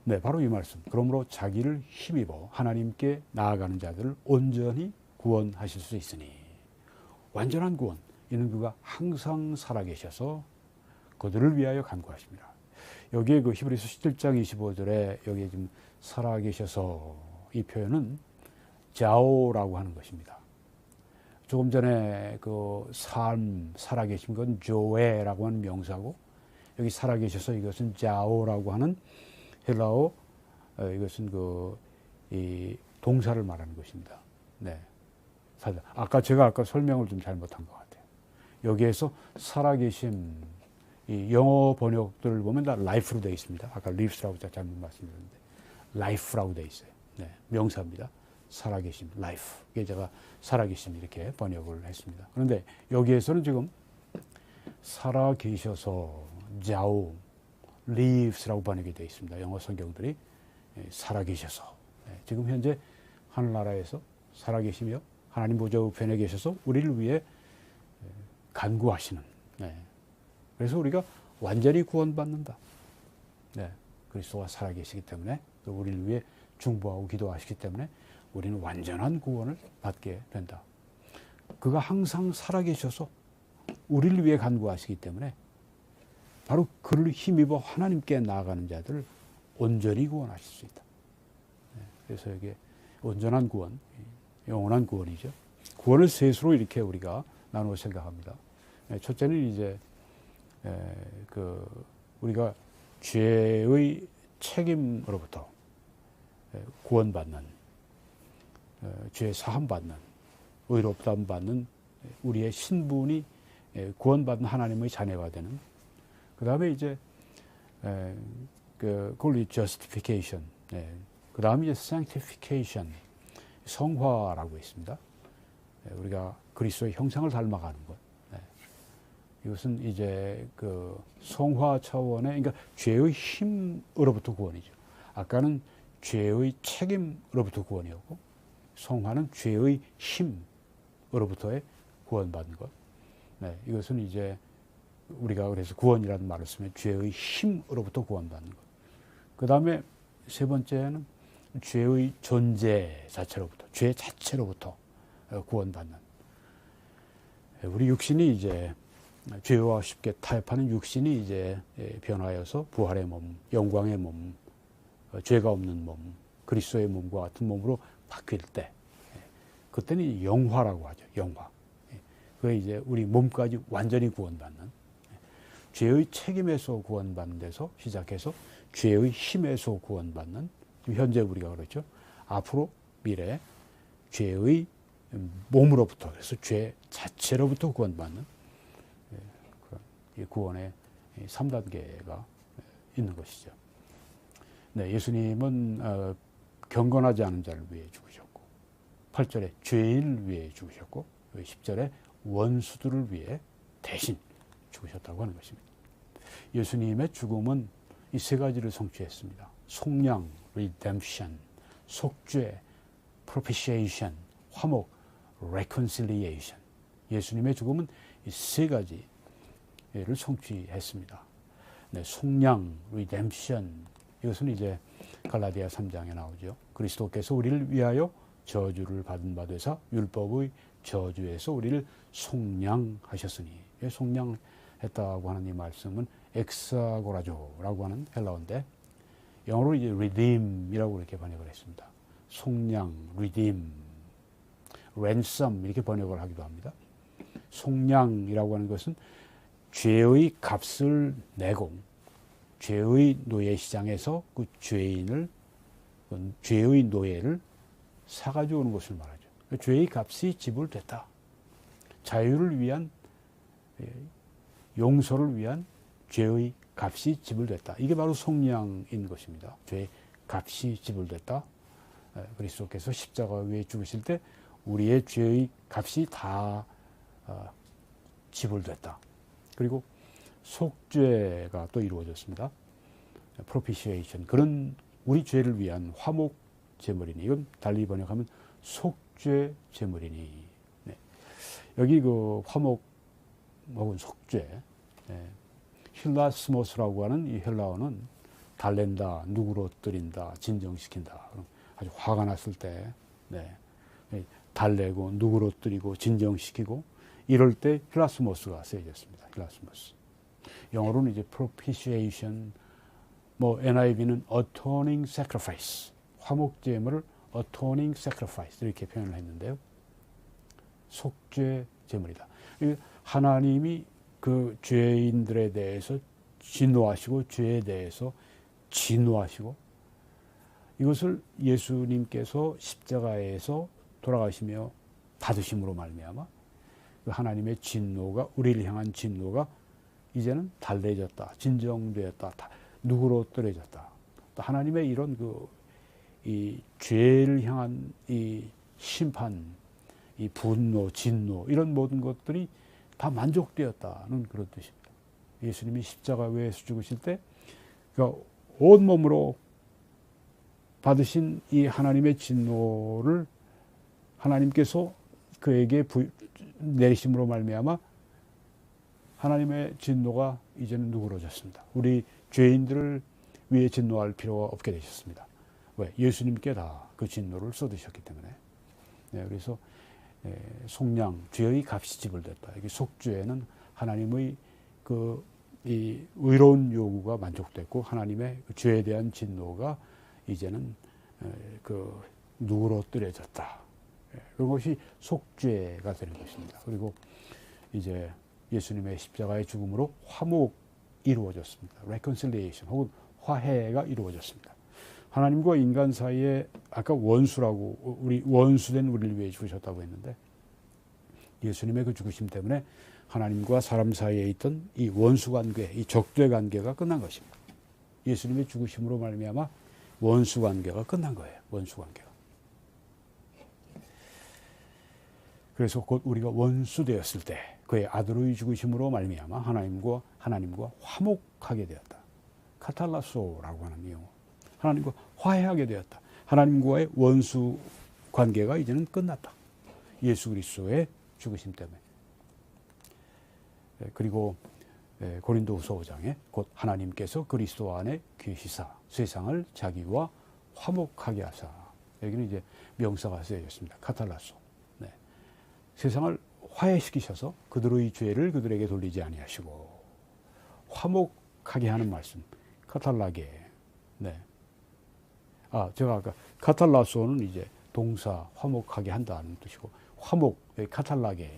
네, 바로 이 말씀. 그러므로 자기를 힘입어 하나님께 나아가는 자들을 온전히 구원하실 수 있으니. 완전한 구원. 이는 그가 항상 살아계셔서 그들을 위하여 간구하십니다. 여기에 그 히브리서 17장 25절에 여기에 지금 살아계셔서 이 표현은 자오라고 하는 것입니다. 조금 전에 그 삶, 살아계신 건 조에라고 하는 명사고, 여기 살아계셔서 이것은 자오라고 하는 헬라어, 이것은 이 동사를 말하는 것입니다. 네. 제가 아까 설명을 좀 잘못한 것 같아요. 여기에서 살아계심, 이 영어 번역들을 보면 다 life로 되어 있습니다. 아까 lives라고 제가 잘못 말씀드렸는데, life라고 되어 있어요. 네. 명사입니다. 살아계심, life. 이게 제가 살아계심 이렇게 번역을 했습니다. 그런데 여기에서는 지금 살아계셔서 자오, lives라고 번역이 되어 있습니다. 영어 성경들이 살아계셔서. 지금 현재 하늘나라에서 살아계시며 하나님 보좌 우편에 계셔서 우리를 위해 간구하시는. 그래서 우리가 완전히 구원받는다. 그리스도가 살아계시기 때문에 또 우리를 위해 중보하고 기도하시기 때문에 우리는 완전한 구원을 받게 된다. 그가 항상 살아계셔서 우리를 위해 간구하시기 때문에 바로 그를 힘입어 하나님께 나아가는 자들을 온전히 구원하실 수 있다. 그래서 이게 온전한 구원, 영원한 구원이죠. 구원을 셋으로 이렇게 우리가 나누어 생각합니다. 첫째는 이제 우리가 죄의 책임으로부터 구원받는, 죄 사함 받는, 의롭다함 받는 우리의 신분이 구원받은 하나님의 자녀가 되는. 그 다음에 이제 그걸 justification. 그 다음에 이제 sanctification, 성화라고 있습니다. 우리가 그리스도의 형상을 닮아가는 것. 이것은 이제 그 성화 차원의, 그러니까 죄의 힘으로부터 구원이죠. 아까는 죄의 책임으로부터 구원이었고, 성화는 죄의 힘으로부터의 구원받는 것. 이것은 이제 우리가 그래서 구원이라는 말을 쓰면 죄의 힘으로부터 구원받는 것. 그 다음에 세 번째는 죄의 존재 자체로부터, 죄 자체로부터 구원받는. 우리 육신이 이제 죄와 쉽게 타협하는 육신이 이제 변화해서 부활의 몸, 영광의 몸, 죄가 없는 몸, 그리스도의 몸과 같은 몸으로 바뀔 때, 그때는 영화라고 하죠. 영화. 그게 이제 우리 몸까지 완전히 구원받는, 죄의 책임에서 구원받는 데서 시작해서 죄의 힘에서 구원받는, 현재 우리가 그렇죠. 앞으로 미래 죄의 몸으로부터, 그래서 죄 자체로부터 구원받는 이 구원의 3단계가 있는 것이죠. 예수님은 경건하지 않은 자를 위해 죽으셨고, 8절에 죄인을 위해 죽으셨고, 10절에 원수들을 위해 대신 죽으셨다고 하는 것입니다. 예수님의 죽음은 이 세 가지를 성취했습니다. 속량, redemption, 속죄, propitiation, 화목, reconciliation. 예수님의 죽음은 이 세 가지를 성취했습니다. 속량, redemption, 이것은 이제 갈라디아 3장에 나오죠. 그리스도께서 우리를 위하여 저주를 받은 바 되사 율법의 저주에서 우리를 속량하셨으니, 속량했다고 하는 이 말씀은 엑사고라조라고 하는 헬라어인데, 영어로 이제 redeem이라고 이렇게 번역을 했습니다. 속량, redeem, ransom 이렇게 번역을 하기도 합니다. 속량이라고 하는 것은 죄의 값을 내고 죄의 노예 시장에서 그 죄의 노예를 사가지고 오는 것을 말하죠. 죄의 값이 지불됐다. 자유를 위한, 용서를 위한 죄의 값이 지불됐다. 이게 바로 속량인 것입니다. 죄의 값이 지불됐다. 그리스도께서 십자가 위에 죽으실 때 우리의 죄의 값이 다 지불됐다. 그리고 속죄가 또 이루어졌습니다. propitiation, 그런 우리 죄를 위한 화목 제물이니, 이건 달리 번역하면 속죄 제물이니. 여기 그 화목 혹은 속죄, 힐라스모스라고 하는 이 헬라어는 달랜다, 누그러뜨린다, 진정시킨다. 그럼 아주 화가 났을 때, 네, 달래고 누그러뜨리고 진정시키고 이럴 때 힐라스모스가 쓰여졌습니다. 힐라스모스. 영어로는 이제 propitiation, 뭐 NIV는 atoning sacrifice, 화목제물을 atoning sacrifice 이렇게 표현을 했는데요. 속죄 제물이다. 하나님이 그 죄인들에 대해서 진노하시고 죄에 대해서 진노하시고 이것을 예수님께서 십자가에서 돌아가시며 받으심으로 말미암아 하나님의 진노가, 우리를 향한 진노가 이제는 달래졌다, 진정되었다, 누그러뜨려졌다. 하나님의 이런 이 죄를 향한 이 심판, 이 분노, 진노 이런 모든 것들이 다 만족되었다는 그런 뜻입니다. 예수님이 십자가 위에서 죽으실 때 그러니까 온몸으로 받으신 이 하나님의 진노를 하나님께서 그에게 내리심으로 말미암아 하나님의 진노가 이제는 누그러졌습니다. 우리 죄인들을 위해 진노할 필요가 없게 되셨습니다. 왜? 예수님께 다 그 진노를 쏟으셨기 때문에. 네, 그래서 속량, 죄의 값이 지불됐다. 이게 속죄는 하나님의 이 의로운 요구가 만족됐고 하나님의 그 죄에 대한 진노가 이제는 누그러뜨려졌다. 그것이 속죄가 되는 것입니다. 그리고 이제 예수님의 십자가의 죽음으로 화목이 이루어졌습니다. reconciliation 혹은 화해가 이루어졌습니다. 하나님과 인간 사이에 아까 원수라고 우리 원수된 우리를 위해 죽으셨다고 했는데 예수님의 그 죽으심 때문에 하나님과 사람 사이에 있던 이 원수 관계, 이 적대 관계가 끝난 것입니다. 예수님의 죽으심으로 말미암아 원수 관계가 끝난 거예요. 원수 관계가. 그래서 곧 우리가 원수 되었을 때 그의 아들의 죽으심으로 말미암아 하나님과 화목하게 되었다. 카탈라소라고 하는 용어. 하나님과 화해하게 되었다. 하나님과의 원수 관계가 이제는 끝났다. 예수 그리스도의 죽으심 때문에. 그리고 고린도후서 5장에 곧 하나님께서 그리스도 안에 계시사 세상을 자기와 화목하게 하사. 여기는 이제 명사가 쓰여졌습니다. 카탈라소. 네. 세상을 화해시키셔서 그들의 죄를 그들에게 돌리지 아니하시고 화목하게 하는 말씀. 카탈라게. 네. 제가 아까 카탈라소는 이제 동사 화목하게 한다는 뜻이고 화목, 카탈라게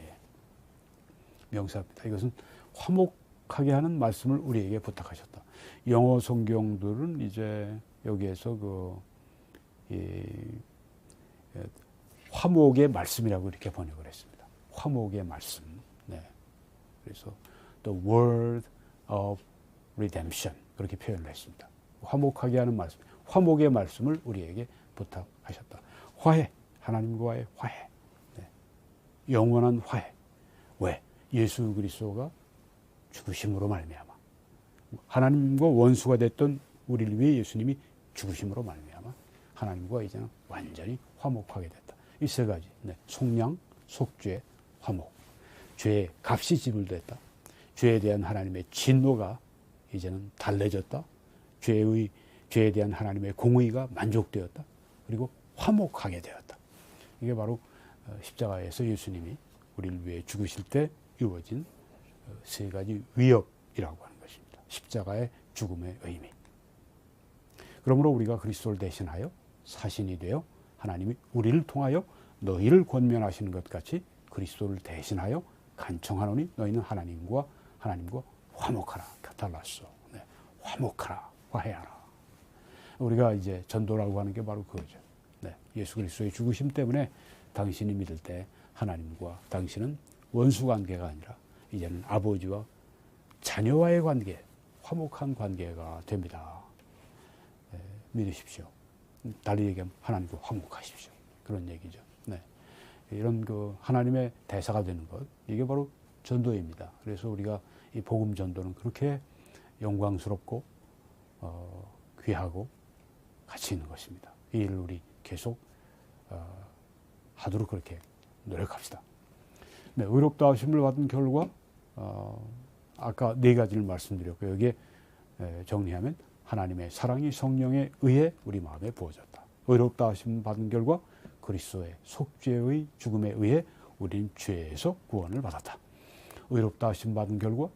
명사입니다. 이것은 화목하게 하는 말씀을 우리에게 부탁하셨다. 영어 성경들은 이제 여기에서 화목의 말씀이라고 이렇게 번역을 했습니다. 화목의 말씀. 네. 그래서 the word of redemption 그렇게 표현을 했습니다. 화목하게 하는 말씀, 화목의 말씀을 우리에게 부탁하셨다. 화해, 하나님과의 화해, 네. 영원한 화해. 왜? 예수 그리스도가 죽으심으로 말미암아 하나님과 원수가 됐던 우리를 위해 예수님이 죽으심으로 말미암아 하나님과 이제는 완전히 화목하게 됐다. 이 세 가지, 네. 속량, 속죄, 화목. 죄의 값이 지불됐다. 죄에 대한 하나님의 진노가 이제는 달래졌다. 죄에 대한 하나님의 공의가 만족되었다. 그리고 화목하게 되었다. 이게 바로 십자가에서 예수님이 우리를 위해 죽으실 때 이루어진 세 가지 위협이라고 하는 것입니다. 십자가의 죽음의 의미. 그러므로 우리가 그리스도를 대신하여 사신이 되어 하나님이 우리를 통하여 너희를 권면하시는 것 같이 그리스도를 대신하여 간청하노니 너희는 하나님과 화목하라. 카탈라소. 네. 화목하라. 화해하라. 우리가 이제 전도라고 하는 게 바로 그거죠. 네. 예수 그리스도의 죽으심 때문에 당신이 믿을 때 하나님과 당신은 원수 관계가 아니라 이제는 아버지와 자녀와의 관계, 화목한 관계가 됩니다. 네. 믿으십시오. 달리 얘기하면 하나님과 화목하십시오. 그런 얘기죠. 네. 이런 하나님의 대사가 되는 것, 이게 바로 전도입니다. 그래서 우리가 이 복음 전도는 그렇게 영광스럽고 귀하고 가치 있는 것입니다. 이 일을 우리 계속 하도록 그렇게 노력합시다. 네, 의롭다 하심을 받은 결과 아까 네 가지를 말씀드렸고 여기에 정리하면 하나님의 사랑이 성령에 의해 우리 마음에 부어졌다. 의롭다 하심 받은 결과 그리스도의 속죄의 죽음에 의해 우리는 죄에서 구원을 받았다. 의롭다 하심 받은 결과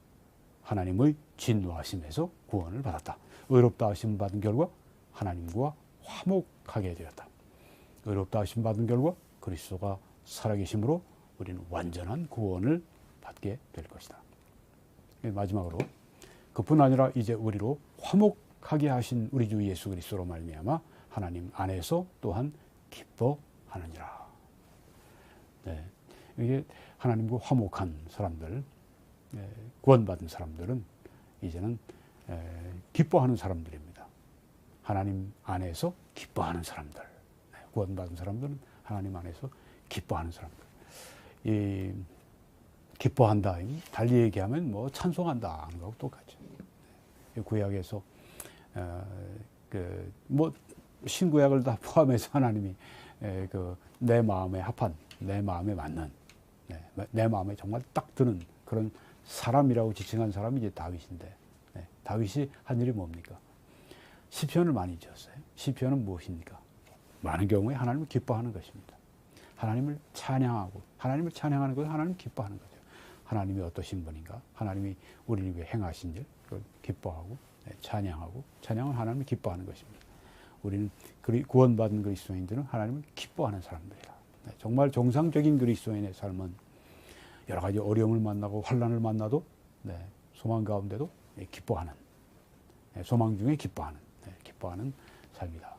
하나님의 진노하심에서 구원을 받았다. 의롭다 하심 받은 결과 하나님과 화목하게 되었다. 의롭다 하심 받은 결과 그리스도가 살아계심으로 우리는 완전한 구원을 받게 될 것이다. 마지막으로 그뿐 아니라 이제 우리로 화목하게 하신 우리 주 예수 그리스도로 말미암아 하나님 안에서 또한 기뻐하느니라. 네, 이게 하나님과 화목한 사람들, 구원받은 사람들은 이제는 기뻐하는 사람들입니다. 하나님 안에서 기뻐하는 사람들, 구원받은 사람들은 하나님 안에서 기뻐하는 사람들. 이 기뻐한다, 달리 얘기하면 뭐 찬송한다 하는 거하고 똑같죠. 구약에서 뭐 신구약을 다 포함해서 하나님이 내 마음에 합한, 내 마음에 맞는, 내 마음에 정말 딱 드는 그런 사람이라고 지칭한 사람이 이제 다윗인데, 다윗이 한 일이 뭡니까? 시편을 많이 지었어요. 시편은 무엇입니까? 많은 경우에 하나님을 기뻐하는 것입니다. 하나님을 찬양하고, 하나님을 찬양하는 것은 하나님을 기뻐하는 거죠. 하나님이 어떠신 분인가? 하나님이 우리를 위해 행하신 일, 그걸 기뻐하고, 찬양하고, 찬양은 하나님을 기뻐하는 것입니다. 우리는 구원받은 그리스도인들은 하나님을 기뻐하는 사람들이라. 정말 정상적인 그리스도인의 삶은 여러 가지 어려움을 만나고 환난을 만나도 소망 가운데도 기뻐하는, 소망 중에 기뻐하는 삶이다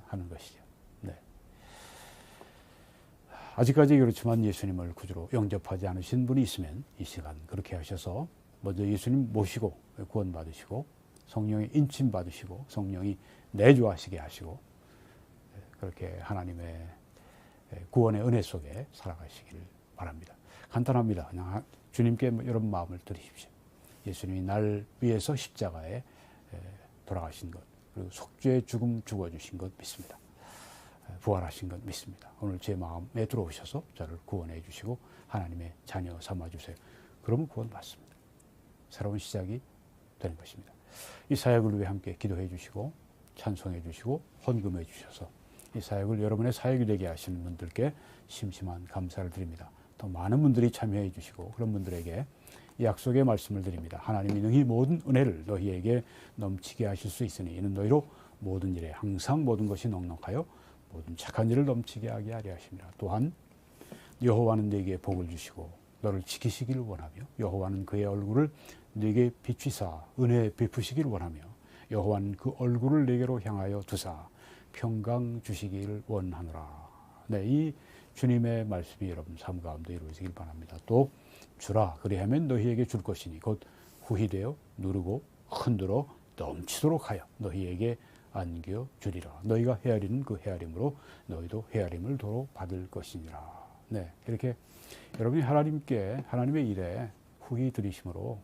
하는 것이죠. 아직까지 그렇지만 예수님을 구주로 영접하지 않으신 분이 있으면 이 시간 그렇게 하셔서 먼저 예수님 모시고 구원 받으시고 성령의 인침 받으시고 성령이 내주하시게 하시고 그렇게 하나님의 구원의 은혜 속에 살아가시길 바랍니다. 간단합니다. 그냥 주님께 여러분 마음을 드리십시오. 예수님이 날 위해서 십자가에 돌아가신 것, 그리고 속죄의 죽음 죽어주신 것 믿습니다. 부활하신 것 믿습니다. 오늘 제 마음에 들어오셔서 저를 구원해 주시고 하나님의 자녀 삼아 주세요. 그러면 구원 받습니다. 새로운 시작이 되는 것입니다. 이 사역을 위해 함께 기도해 주시고 찬송해 주시고 헌금해 주셔서 이 사역을 여러분의 사역이 되게 하시는 분들께 심심한 감사를 드립니다. 더 많은 분들이 참여해 주시고 그런 분들에게 이 약속의 말씀을 드립니다. 하나님이 능히 모든 은혜를 너희에게 넘치게 하실 수 있으니 이는 너희로 모든 일에 항상 모든 것이 넉넉하여 모든 착한 일을 넘치게 하게 하려 하십니다. 또한 여호와는 네게 복을 주시고 너를 지키시기를 원하며 여호와는 그의 얼굴을 네게 비추사 은혜에 베푸시기를 원하며 여호와는 그 얼굴을 네게로 향하여 두사 평강 주시기를 원하노라. 네, 이 주님의 말씀이 여러분 삶 가운데 이루어지길 바랍니다. 또 주라 그리하면 너희에게 줄 것이니 곧 후히되어 누르고 흔들어 넘치도록 하여 너희에게 안겨주리라. 너희가 헤아리는 그 헤아림으로 너희도 헤아림을 도로 받을 것이니라. 네, 이렇게 여러분이 하나님께 하나님의 일에 후히 들이심으로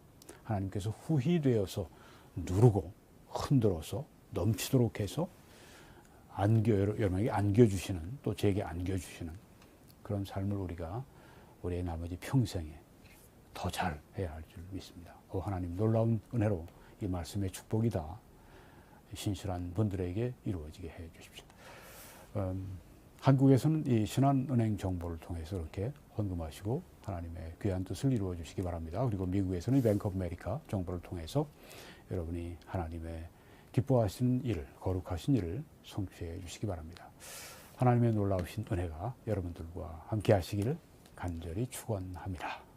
하나님께서 후히 되어서 누르고 흔들어서 넘치도록 해서 여러분에게 안겨주시는 또 제게 안겨주시는 그런 삶을 우리가 우리의 나머지 평생에 더 잘 해야 할 줄 믿습니다. 하나님 놀라운 은혜로 이 말씀의 축복이다. 신실한 분들에게 이루어지게 해 주십시오. 한국에서는 이 신한은행 정보를 통해서 이렇게 헌금하시고 하나님의 귀한 뜻을 이루어 주시기 바랍니다. 그리고 미국에서는 뱅크 오브 아메리카 정보를 통해서 여러분이 하나님의 기뻐하시는 일, 거룩하신 일을 성취해 주시기 바랍니다. 하나님의 놀라우신 은혜가 여러분들과 함께 하시기를 간절히 축원합니다.